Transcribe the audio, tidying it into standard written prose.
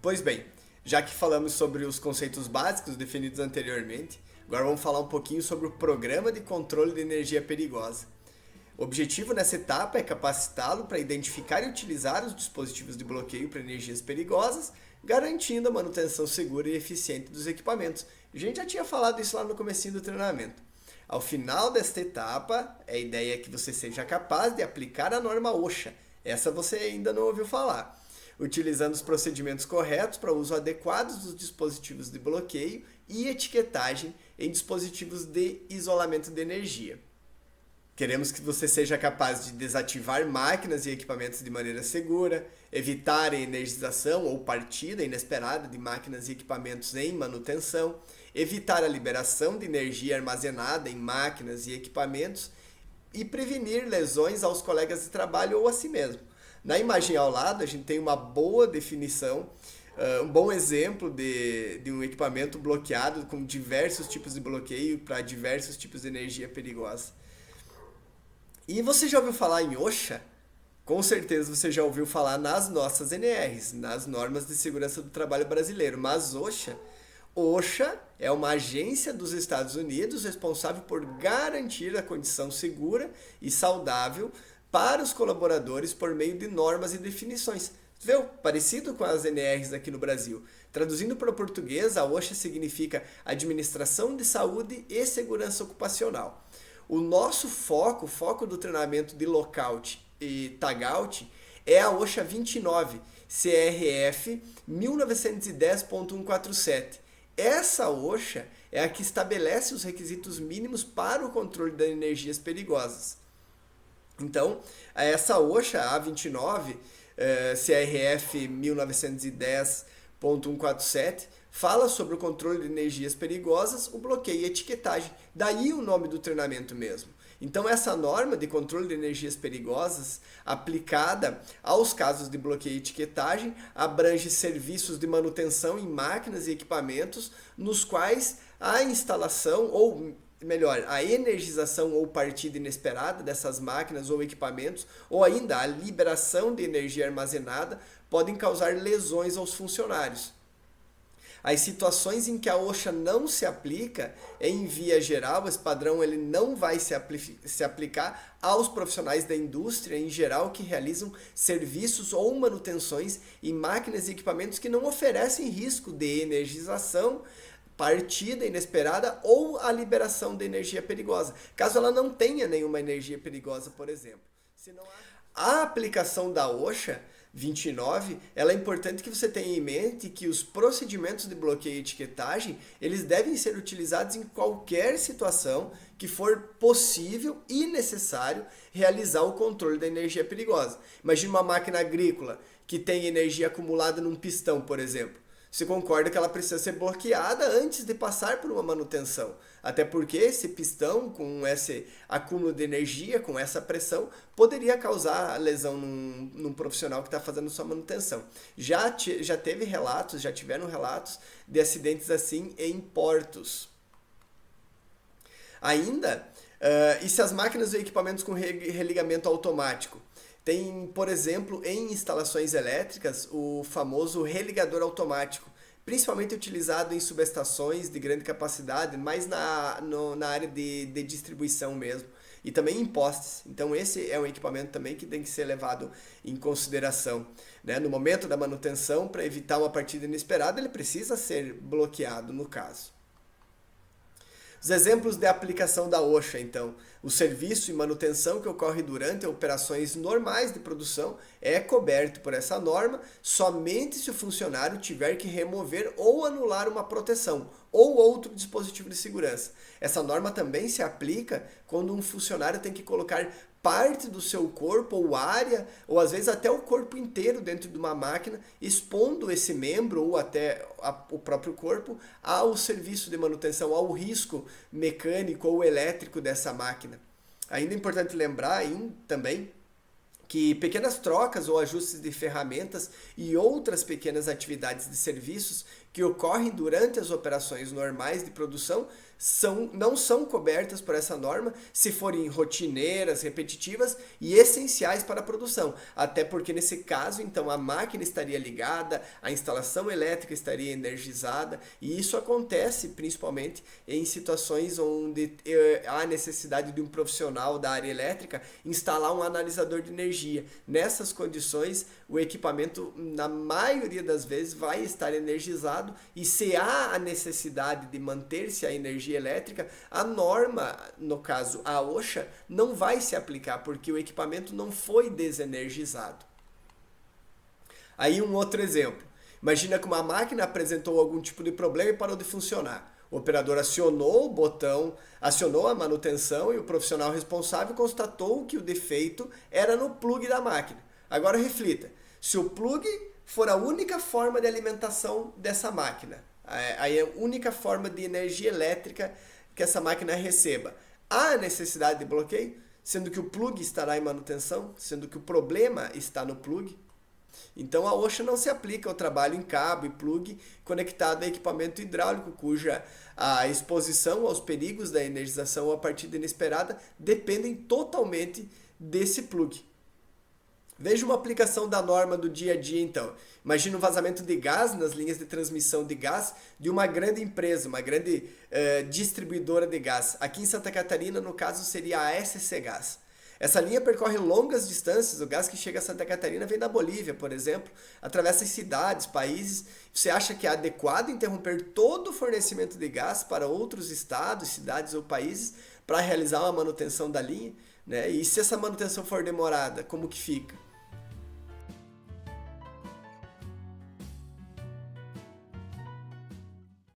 Pois bem, já que falamos sobre os conceitos básicos definidos anteriormente, agora vamos falar um pouquinho sobre o Programa de Controle de Energia Perigosa. O objetivo nessa etapa é capacitá-lo para identificar e utilizar os dispositivos de bloqueio para energias perigosas, garantindo a manutenção segura e eficiente dos equipamentos. A gente já tinha falado isso lá no comecinho do treinamento. Ao final desta etapa, a ideia é que você seja capaz de aplicar a norma OSHA. Essa você ainda não ouviu falar. Utilizando os procedimentos corretos para o uso adequado dos dispositivos de bloqueio e etiquetagem em dispositivos de isolamento de energia. Queremos que você seja capaz de desativar máquinas e equipamentos de maneira segura, evitar a energização ou partida inesperada de máquinas e equipamentos em manutenção, evitar a liberação de energia armazenada em máquinas e equipamentos e prevenir lesões aos colegas de trabalho ou a si mesmo. Na imagem ao lado, a gente tem uma boa definição, um bom exemplo de um equipamento bloqueado com diversos tipos de bloqueio para diversos tipos de energia perigosa. E você já ouviu falar em OSHA? Com certeza você já ouviu falar nas nossas NRs, nas normas de segurança do trabalho brasileiro. Mas OSHA é uma agência dos Estados Unidos responsável por garantir a condição segura e saudável para os colaboradores por meio de normas e definições. Viu? Parecido com as NRs aqui no Brasil. Traduzindo para o português, a OSHA significa Administração de Saúde e Segurança Ocupacional. O nosso foco, o foco do treinamento de lockout e tagout é a OSHA 29, CRF 1910.147. Essa OSHA é a que estabelece os requisitos mínimos para o controle das energias perigosas. Então, essa OSHA A29, CRF 1910.147, fala sobre o controle de energias perigosas, o bloqueio e a etiquetagem. Daí o nome do treinamento mesmo. Então, essa norma de controle de energias perigosas, aplicada aos casos de bloqueio e etiquetagem, abrange serviços de manutenção em máquinas e equipamentos, nos quais a instalação, ou melhor, a energização ou partida inesperada dessas máquinas ou equipamentos, ou ainda a liberação de energia armazenada, podem causar lesões aos funcionários. As situações em que a OSHA não se aplica, em via geral, esse padrão ele não vai se aplicar aos profissionais da indústria em geral que realizam serviços ou manutenções em máquinas e equipamentos que não oferecem risco de energização, partida inesperada ou a liberação de energia perigosa, caso ela não tenha nenhuma energia perigosa, por exemplo. A aplicação da OSHA 29, ela é importante que você tenha em mente que os procedimentos de bloqueio e etiquetagem, eles devem ser utilizados em qualquer situação que for possível e necessário realizar o controle da energia perigosa. Imagine uma máquina agrícola que tem energia acumulada num pistão, por exemplo. Você concorda que ela precisa ser bloqueada antes de passar por uma manutenção. Até porque esse pistão, com esse acúmulo de energia, com essa pressão, poderia causar lesão num profissional que está fazendo sua manutenção. Já tiveram relatos de acidentes assim em portos. Ainda, e se as máquinas ou equipamentos com religamento automático? Tem, por exemplo, em instalações elétricas, o famoso religador automático, principalmente utilizado em subestações de grande capacidade, mas na área de distribuição mesmo, e também em postes. Então esse é um equipamento também que tem que ser levado em consideração, né? No momento da manutenção, para evitar uma partida inesperada, ele precisa ser bloqueado no caso. Os exemplos de aplicação da OSHA, então, o serviço e manutenção que ocorre durante operações normais de produção é coberto por essa norma somente se o funcionário tiver que remover ou anular uma proteção ou outro dispositivo de segurança. Essa norma também se aplica quando um funcionário tem que colocar parte do seu corpo ou área, ou às vezes até o corpo inteiro dentro de uma máquina, expondo esse membro ou até o próprio corpo ao serviço de manutenção, ao risco mecânico ou elétrico dessa máquina. Ainda é importante lembrar também que pequenas trocas ou ajustes de ferramentas e outras pequenas atividades de serviços que ocorrem durante as operações normais de produção não são cobertas por essa norma se forem rotineiras, repetitivas e essenciais para a produção. Até porque nesse caso, então, a máquina estaria ligada, a instalação elétrica estaria energizada, e isso acontece principalmente em situações onde há necessidade de um profissional da área elétrica instalar um analisador de energia. Nessas condições, o equipamento, na maioria das vezes, vai estar energizado, e se há a necessidade de manter-se a energia elétrica, a norma, no caso a OSHA, não vai se aplicar, porque o equipamento não foi desenergizado. Aí um outro exemplo. Imagina que uma máquina apresentou algum tipo de problema e parou de funcionar. O operador acionou o botão, acionou a manutenção e o profissional responsável constatou que o defeito era no plug da máquina. Agora reflita, se o plug for a única forma de alimentação dessa máquina, aí é a única forma de energia elétrica que essa máquina receba, há necessidade de bloqueio, sendo que o plug estará em manutenção, sendo que o problema está no plug. Então a OSHA não se aplica ao trabalho em cabo e plug conectado a equipamento hidráulico, cuja a exposição aos perigos da energização ou a partida inesperada dependem totalmente desse plug. Veja uma aplicação da norma do dia a dia, então. Imagina um vazamento de gás nas linhas de transmissão de gás de uma grande empresa, uma grande distribuidora de gás. Aqui em Santa Catarina, no caso, seria a SC Gás. Essa linha percorre longas distâncias, o gás que chega a Santa Catarina vem da Bolívia, por exemplo, atravessa cidades, países. Você acha que é adequado interromper todo o fornecimento de gás para outros estados, cidades ou países para realizar uma manutenção da linha? Né? E se essa manutenção for demorada, como que fica?